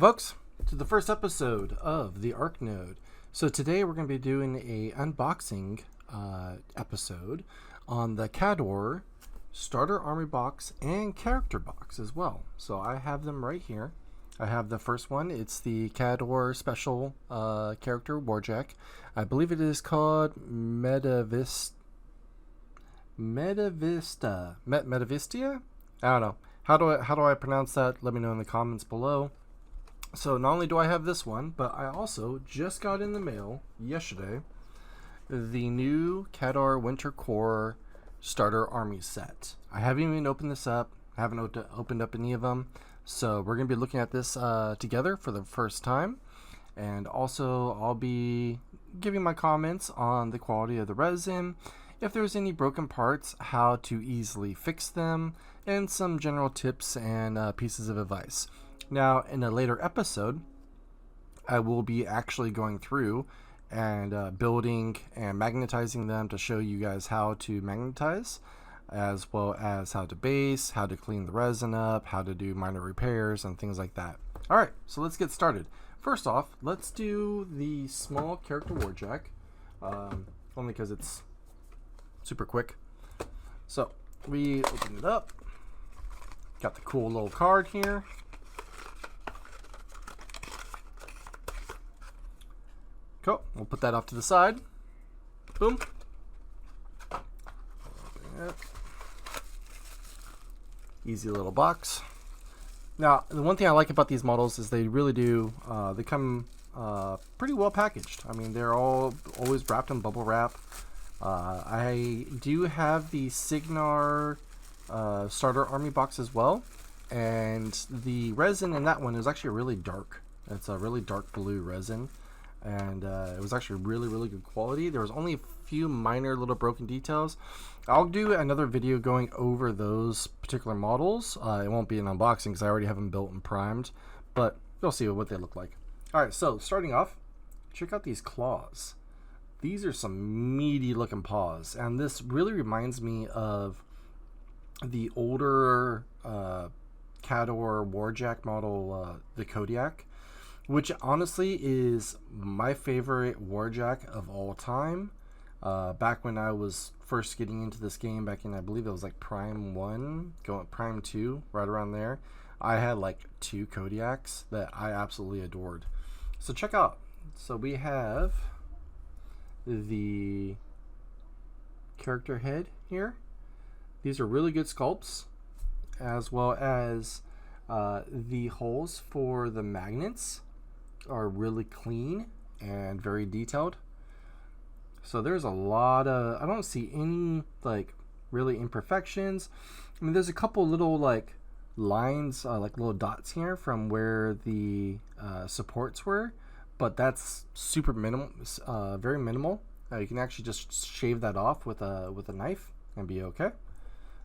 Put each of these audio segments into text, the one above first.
folks, to the first episode of the Arc Node. So today we're going to be doing a unboxing episode on the Khador starter army box and character box as well. So I have them right here. I have the first one. It's the Khador Special character Warjack. I believe it is called Medveditsa. I don't know. How do I pronounce that? Let me know in the comments below. So not only do I have this one, but I also just got in the mail yesterday the new Khador Winter Korps starter army set. I haven't even opened this up. I haven't opened up any of them. So we're going to be looking at this together for the first time. And also I'll be giving my comments on the quality of the resin, if there's any broken parts, how to easily fix them, and some general tips and pieces of advice. Now, in a later episode, I will be actually going through and building and magnetizing them to show you guys how to magnetize, as well as how to base, how to clean the resin up, how to do minor repairs, and things like that. Alright, so let's get started. First off, let's do the small character Warjack, only because it's super quick. So, we open it up. Got the cool little card here. Cool. We'll put that off to the side. Boom. Easy little box. Now, the one thing I like about these models is they really do, they come pretty well packaged. I mean, they're always wrapped in bubble wrap. I do have the Signar starter army box as well. And the resin in that one is actually really dark. It's a really dark blue resin. And it was actually really good quality. There was only a few minor little broken details. I'll do another video going over those particular models. It won't be an unboxing because I already have them built and primed, but you'll see what they look like. Alright, so starting off, check out these claws. These are some meaty looking paws, and this really reminds me of the older Khador Warjack model, the Kodiak, which honestly is my favorite Warjack of all time. Back when I was first getting into this game, back in, I believe it was like Prime 1, going Prime 2, right around there, I had like 2 Kodiaks that I absolutely adored. So check out. So we have the character head here. These are really good sculpts, as well as the holes for the magnets are really clean and very detailed. So there's a lot of, I don't see any like really imperfections. I mean, there's a couple little like lines, like little dots here from where the supports were, but that's super minimal, very minimal. You can actually just shave that off with a knife and be okay.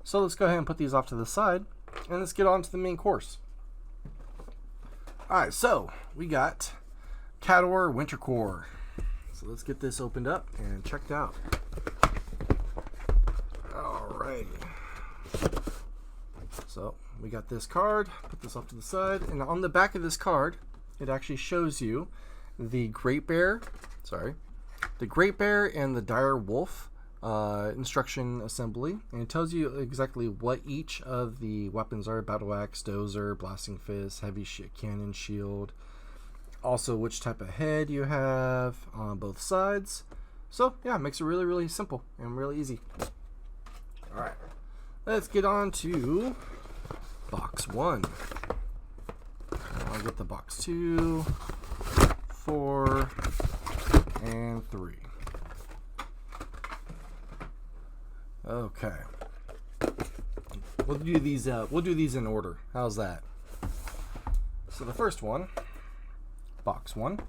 So let's go ahead and put these off to the side, and let's get on to the main course. Alright, so we got Khador Winter Korps. So let's get this opened up and checked out. Alrighty. So we got this card, put this off to the side, and on the back of this card, it actually shows you the Great Bear, the Great Bear and the Dire Wolf instruction assembly, and it tells you exactly what each of the weapons are: battle axe, dozer, blasting fist, heavy cannon, shield, also which type of head you have on both sides. So yeah, it makes it really simple and really easy. All right, let's get on to box 1. I'll get the box 2, 4, and 3. Okay, we'll do these in order. How's that? So the first one, box 1.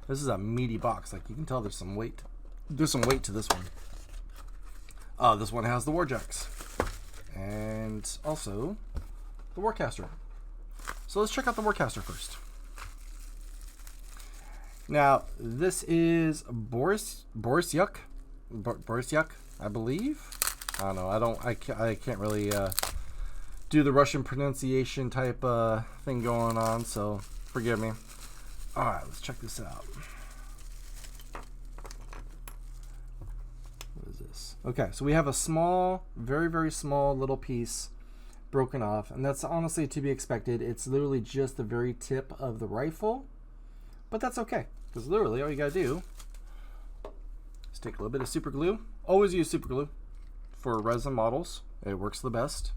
This is a meaty box. Like, you can tell there's some weight. There's some weight to this one. This one has the Warjacks and also the Warcaster. So let's check out the Warcaster first. Now, this is Borisiuk, I believe. I don't know. I can't really do the Russian pronunciation type thing going on, so Forgive me. All right, let's check this out. What is this? Okay, so we have a small, very, very small little piece broken off, and that's honestly to be expected. It's literally just the very tip of the rifle, but that's okay, because literally all you gotta do is take a little bit of super glue. Always use super glue for resin models. It works the best.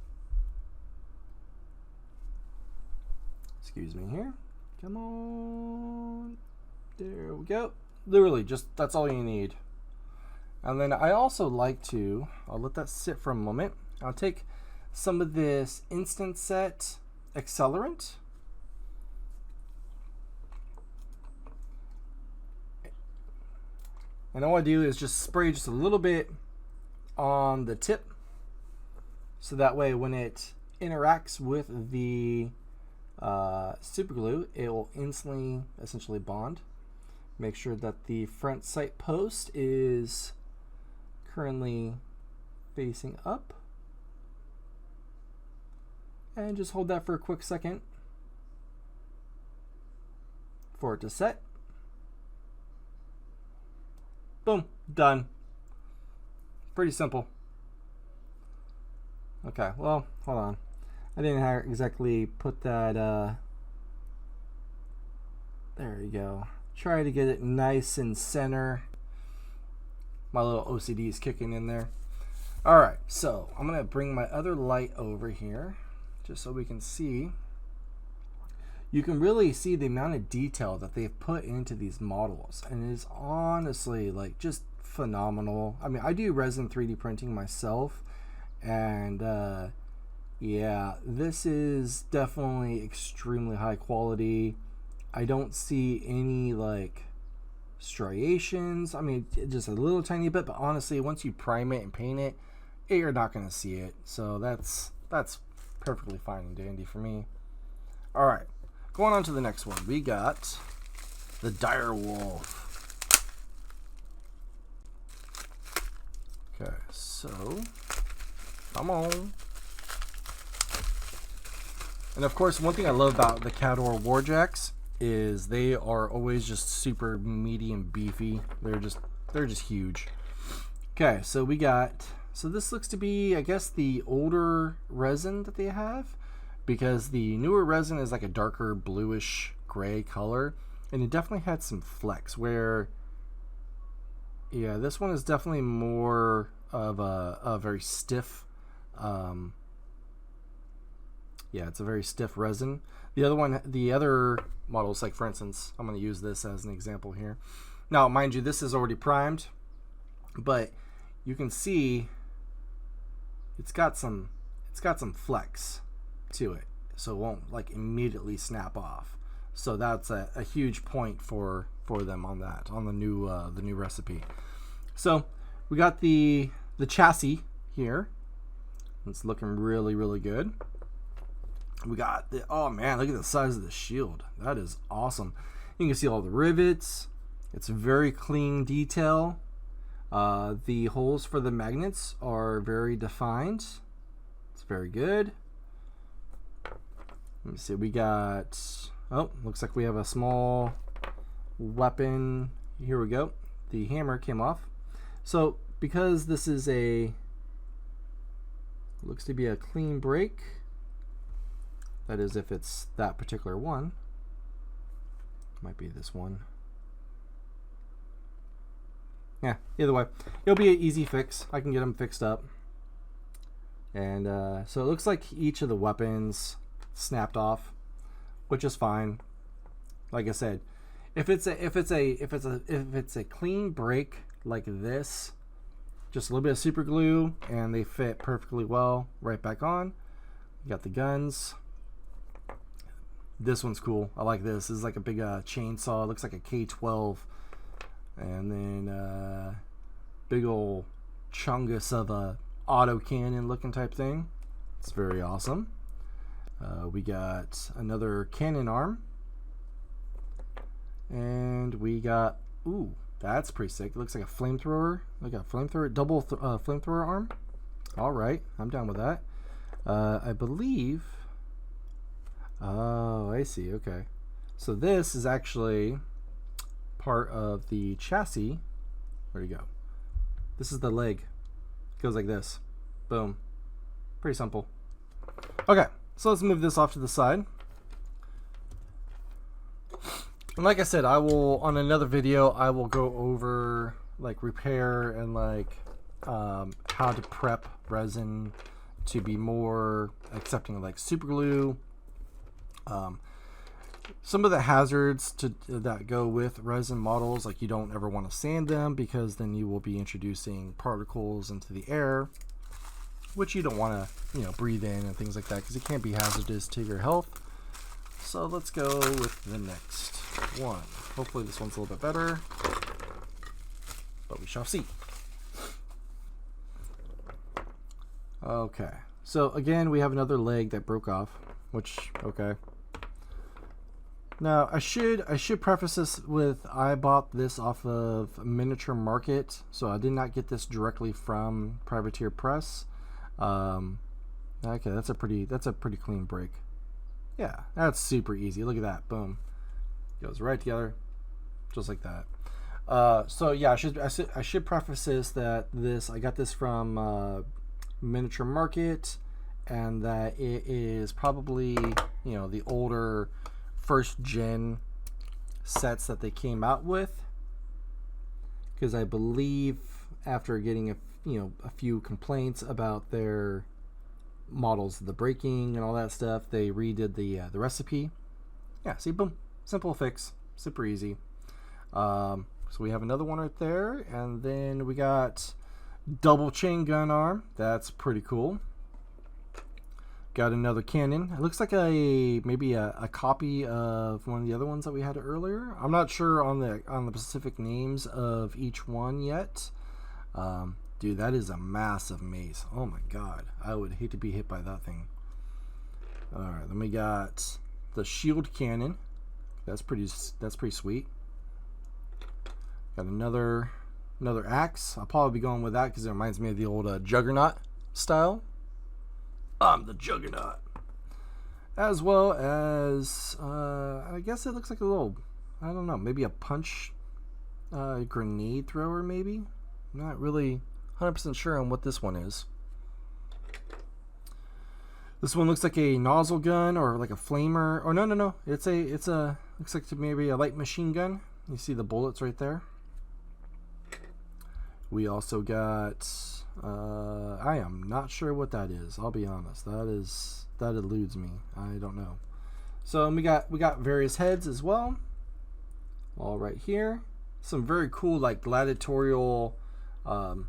Excuse me here. Come on. There we go. Literally, just that's all you need. And then I also like to, I'll let that sit for a moment. I'll take some of this instant set accelerant. And all I do is just spray just a little bit on the tip, so that way when it interacts with the super glue, it will instantly essentially bond. Make sure that the front sight post is currently facing up, and just hold that for a quick second for it to set. Boom, done. Pretty simple. Okay, well, hold on. I didn't exactly put that, there you go. Try to get it nice and center. My little OCD is kicking in there. Alright, so I'm going to bring my other light over here, just so we can see. You can really see the amount of detail that they've put into these models, and it is honestly like just phenomenal. I mean, I do resin 3D printing myself, and yeah, this is definitely extremely high quality. I don't see any like striations. I mean, just a little tiny bit, but honestly, once you prime it and paint it, you're not going to see it. So that's perfectly fine and dandy for me. All right, going on to the next one. We got the dire wolf. Okay, so come on. And of course, one thing I love about the Khador Warjacks is they are always just super meaty and beefy. They're just huge. Okay, so we got, so this looks to be, I guess, the older resin that they have, because the newer resin is like a darker bluish gray color, and it definitely had some flex where, yeah, this one is definitely more of a very stiff, yeah, it's a very stiff resin. The other models, like for instance, I'm going to use this as an example here. Now, mind you, this is already primed, but you can see it's got some flex to it, so it won't like immediately snap off. So that's a huge point for them on that, on the new recipe. So we got the chassis here. It's looking really, really good. We got the, oh man, look at the size of the shield. That is awesome. You can see all the rivets. It's very clean detail. The holes for the magnets are very defined. It's very good. Let me see, we got, oh, looks like we have a small weapon. Here we go. The hammer came off. So because this is looks to be a clean break, that is if it's that particular one. Might be this one. Yeah, either way, it'll be an easy fix. I can get them fixed up. And so it looks like each of the weapons snapped off, which is fine. Like I said, if it's a clean break like this, just a little bit of super glue and they fit perfectly well right back on. You got the guns. This one's cool. I like this. This is like a big chainsaw. It looks like a K-12. And then big old chungus of a auto cannon looking type thing. It's very awesome. We got another cannon arm. And we got, ooh, that's pretty sick. It looks like a flamethrower. Like a flamethrower, double flamethrower arm. All right, I'm down with that. I believe, oh, I see, okay. So this is actually part of the chassis. Where'd you go? This is the leg. It goes like this. Boom. Pretty simple. Okay, so let's move this off to the side. And like I said, I will, on another video, I will go over like repair and like how to prep resin to be more accepting of like super glue. Some of the hazards that go with resin models, like you don't ever want to sand them because then you will be introducing particles into the air, which you don't want to, breathe in and things like that because it can be hazardous to your health. So let's go with the next one. Hopefully this one's a little bit better, but we shall see. Okay, so again, we have another leg that broke off, which, okay. Now I should preface this with, I bought this off of Miniature Market, so I did not get this directly from Privateer Press. Okay, that's a pretty clean break. Yeah, that's super easy. Look at that, boom, goes right together, just like that. So yeah, I should preface this that I got this from Miniature Market, and that it is probably the older first gen sets that they came out with, because I believe after getting a few complaints about their models, the braking and all that stuff, they redid the recipe. Yeah, see, boom, simple fix, super easy. So we have another one right there, and then we got double chain gun arm. That's pretty cool. Got another cannon. It looks like maybe a copy of one of the other ones that we had earlier. I'm not sure on the specific names of each one yet. Dude, that is a massive mace. Oh my god, I would hate to be hit by that thing. All right, then we got the shield cannon. That's pretty sweet. Got another axe. I'll probably be going with that because it reminds me of the old Juggernaut style. I'm the Juggernaut. As well as, I guess it looks like a little, I don't know, maybe a punch grenade thrower, maybe? I'm not really 100% sure on what this one is. This one looks like a nozzle gun or like a flamer. Oh, no. It's a looks like maybe a light machine gun. You see the bullets right there. We also got, I am not sure what that is. I'll be honest. That eludes me. I don't know. So we got various heads as well. All right here. Some very cool like gladiatorial, some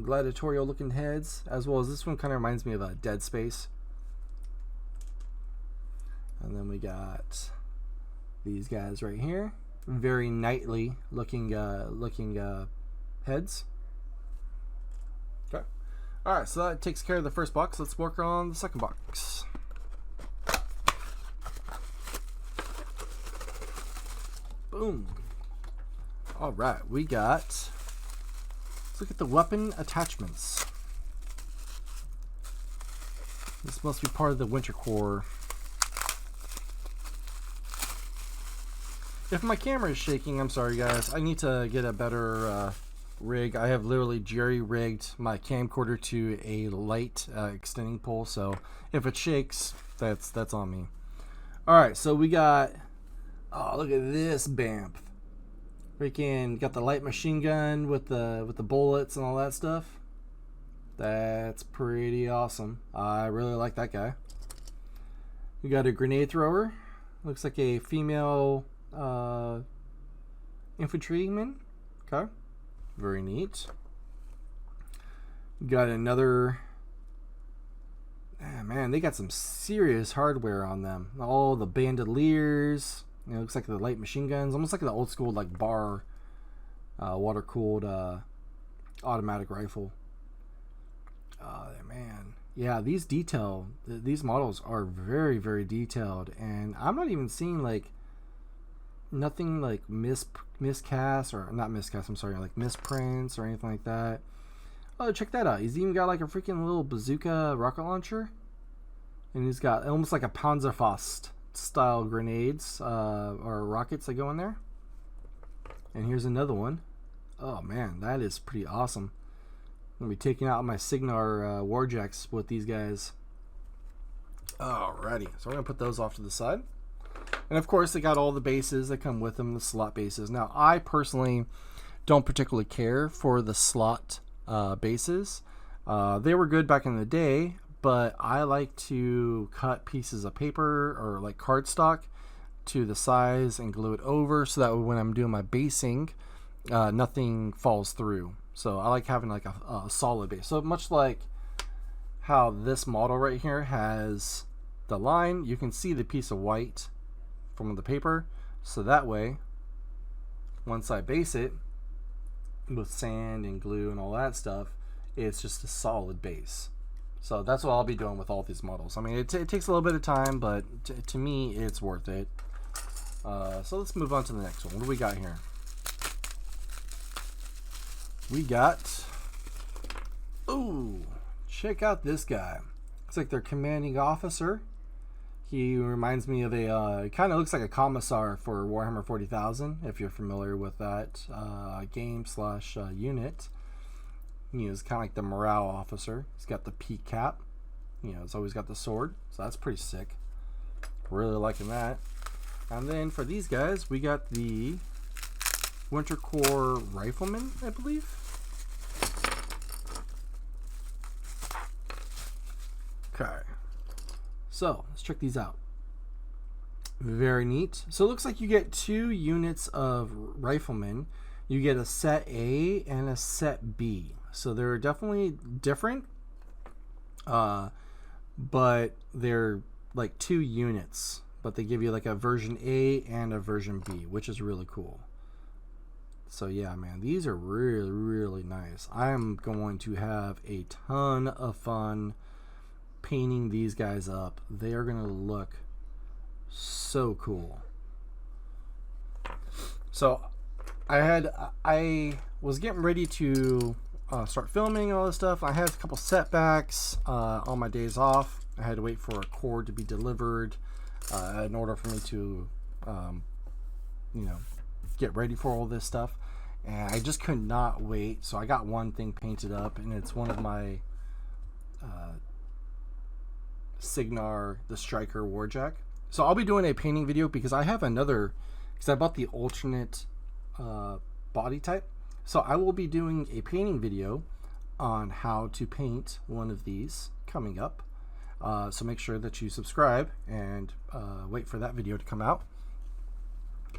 gladiatorial looking heads, as well as this one kind of reminds me of Dead Space. And then we got these guys right here. Very knightly looking heads. Okay. All right, so that takes care of the first box. Let's work on the second box. Boom. All right, we got, let's look at the weapon attachments. This must be part of the Winter Korps. If my camera is shaking, I'm sorry guys. I need to get a better rig. I have literally jerry-rigged my camcorder to a light extending pole, so if it shakes, that's on me. Alright, so we got, oh, look at this BAMF. Freaking got the light machine gun with the bullets and all that stuff. That's pretty awesome. I really like that guy. We got a grenade thrower. Looks like a female infantryman. Okay, very neat. Got another. Man, they got some serious hardware on them. All the bandoliers. It looks like the light machine guns, almost like the old school like bar, water cooled automatic rifle. Man, yeah, these models are very, very detailed, and I'm not even seeing like nothing like miscast or not miscast. I'm sorry, like misprints or anything like that. Oh, check that out. He's even got like a freaking little bazooka rocket launcher, and he's got almost like a Panzerfaust style grenades or rockets that go in there. And here's another one. Oh man, that is pretty awesome. I'm gonna be taking out my Signar warjacks with these guys. Alrighty, so we're gonna put those off to the side. And of course, they got all the bases that come with them, the slot bases. Now, I personally don't particularly care for the slot bases. They were good back in the day, but I like to cut pieces of paper or like cardstock to the size and glue it over, so that when I'm doing my basing, nothing falls through. So I like having like a solid base. So much like how this model right here has the line, you can see the piece of white from the paper, so that way once I base it with sand and glue and all that stuff, it's just a solid base. So that's what I'll be doing with all these models. I mean, it takes a little bit of time, but to me it's worth it. So let's move on to the next one. What do we got here? We got, ooh, check out this guy. Looks like their commanding officer. He reminds me of a, kind of looks like a commissar for Warhammer 40,000, if you're familiar with that game slash unit. He is kind of like the morale officer. He's got the peak cap. You know, he's always got the sword, so that's pretty sick. Really liking that. And then for these guys, we got the Winter Korps Rifleman, I believe. Okay. So, let's check these out. Very neat. So it looks like you get 2 units of Riflemen. You get a set A and a set B. So they're definitely different. But they're like 2 units. But they give you like a version A and a version B, which is really cool. So yeah, man, these are really, really nice. I am going to have a ton of fun painting these guys up. They are going to look so cool. So I was getting ready to start filming and all this stuff. I had a couple setbacks on my days off. I had to wait for a cord to be delivered in order for me to you know, get ready for all this stuff, and I just could not wait. So I got one thing painted up, and it's one of my Signar the Striker Warjack. So I'll be doing a painting video because I have another, because I bought the alternate body type. So I will be doing a painting video on how to paint one of these coming up. So make sure that you subscribe and wait for that video to come out.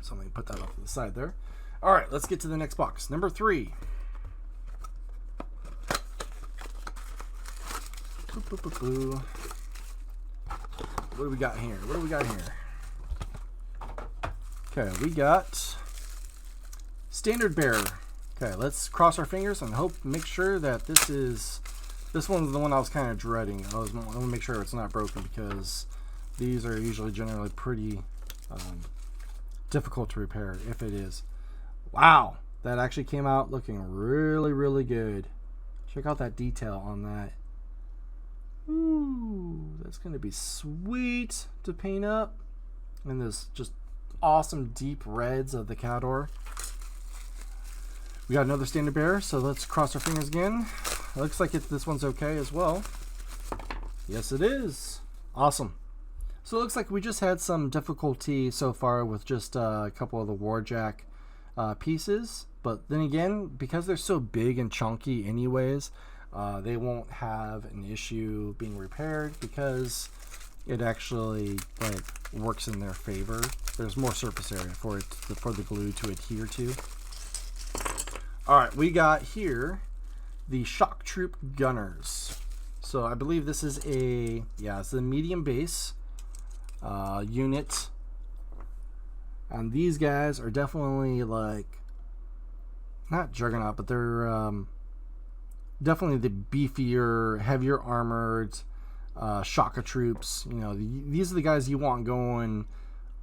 So let me put that off to the side there. All right, let's get to the next box. Number 3. Boo, boo, boo, boo. What do we got here? What do we got here? Okay, we got Standard Bearer. Okay, let's cross our fingers and make sure that this one's the one I was kind of dreading. I want to make sure it's not broken, because these are usually generally pretty difficult to repair if it is. Wow, that actually came out looking really, really good. Check out that detail on that. Ooh, that's going to be sweet to paint up. And this just awesome deep reds of the Khador. We got another Standard Bearer, so let's cross our fingers again. It looks like this one's okay as well. Yes, it is. Awesome. So it looks like we just had some difficulty so far with just a couple of the Warjack pieces. But then again, because they're so big and chunky anyways, they won't have an issue being repaired, because it actually like works in their favor. There's more surface area for the glue to adhere to. All right, we got here the Shock Troop Gunners. So I believe this is it's a medium base unit, and these guys are definitely like not juggernaut, but they're definitely the beefier, heavier armored Shaka troops. You know, these are the guys you want going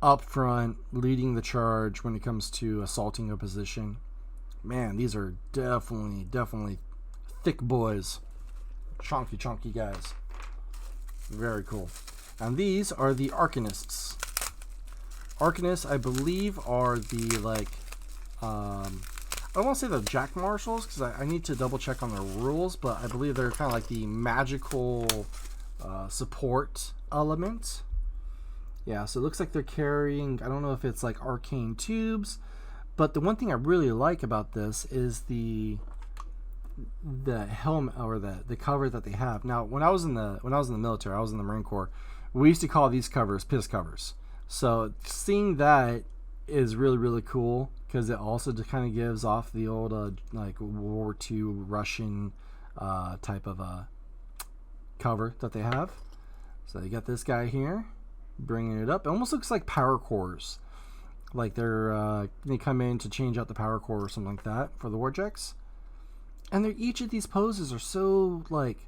up front, leading the charge when it comes to assaulting a position. Man, these are definitely thick boys. Chunky guys. Very cool. And these are the Arcanists. Arcanists, I believe, are the like I don't want to say the Jack Marshalls because I need to double check on their rules, but I believe they're kind of like the magical support element. Yeah, so it looks like they're carrying, I don't know if it's like arcane tubes, but the one thing I really like about this is the helmet or the cover that they have. Now, when I was in the military, I was in the Marine Corps, we used to call these covers piss covers. So seeing that is really, really cool because it also kind of gives off the old like World War II Russian type of cover that they have. So you got this guy here bringing it up. It almost looks like power cores, like they come in to change out the power core or something like that for the Warjacks. And each of these poses are so like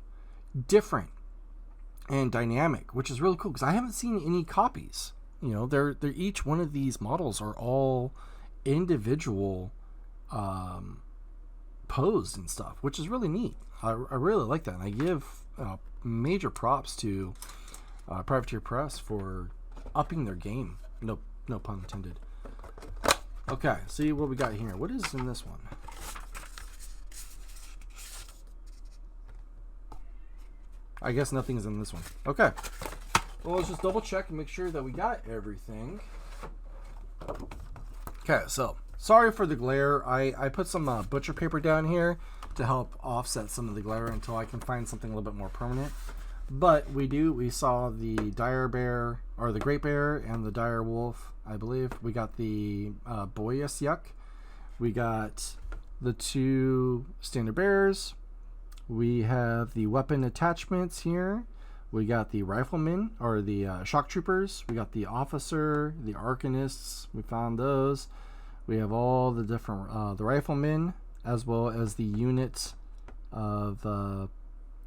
different and dynamic, which is really cool because I haven't seen any copies. You know, they're each one of these models are all individual posed and stuff, which is really neat. I really like that, and I give major props to Privateer Press for upping their game. No pun intended. Okay, see what we got here. What is in this one? I guess nothing's in this one. Okay. Well, let's just double check and make sure that we got everything. Okay, so sorry for the glare. I put some butcher paper down here to help offset some of the glare until I can find something a little bit more permanent. But we saw the dire bear, or the great bear, and the dire wolf, I believe. We got the Boyas Yuck. We got the 2 standard bears. We have the weapon attachments here. We got the riflemen, or the shock troopers. We got the officer, the arcanists. We found those. We have all the different the riflemen, as well as the units of the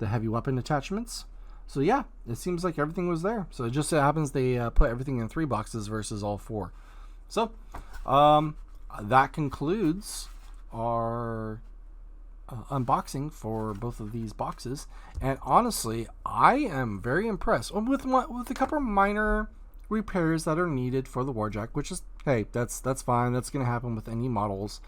heavy weapon attachments. So yeah, it seems like everything was there. So it just so happens they put everything in 3 boxes versus all 4. So that concludes our unboxing for both of these boxes, and honestly, I am very impressed with a couple of minor repairs that are needed for the Warjack, which is, hey, that's fine. That's going to happen with any models.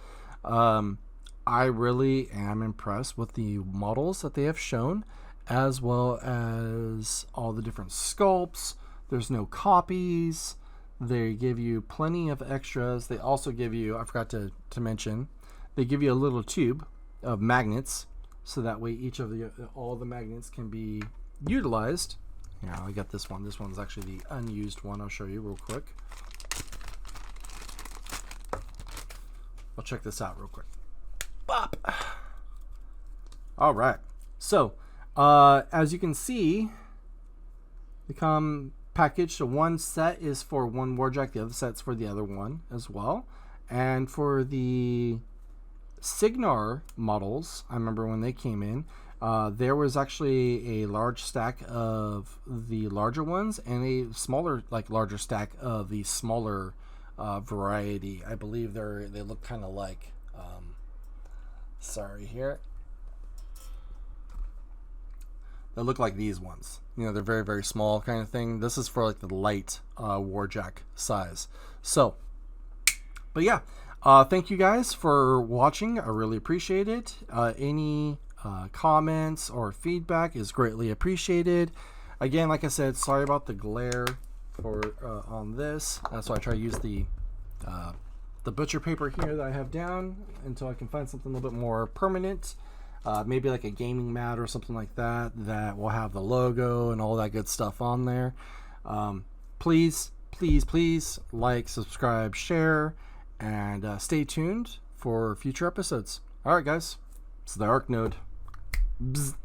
I really am impressed with the models that they have shown, as well as all the different sculpts. There's no copies. They give you plenty of extras. They also give you, I forgot to mention, they give you a little tube of magnets, so that way each of all the magnets can be utilized. Yeah, I got this one. This one's actually the unused one. I'll show you real quick. I'll check this out real quick. Bop. All right. So, as you can see, they come packaged. So one set is for one Warjack, the other set's for the other one as well. And for the Signar models, I remember when they came in, there was actually a large stack of the larger ones and a smaller, like larger stack of the smaller variety. I believe they look kind of like, sorry here, they look like these ones. You know, they're very, very small kind of thing. This is for like the light Warjack size. So, but yeah. Thank you guys for watching. I really appreciate it. Any comments or feedback is greatly appreciated. Again, like I said, sorry about the glare on this. That's why I try to use the butcher paper here that I have down until I can find something a little bit more permanent. Maybe like a gaming mat or something like that will have the logo and all that good stuff on there. Please like, subscribe, share, and stay tuned for future episodes. Alright guys, it's the Arc Node. Bzz.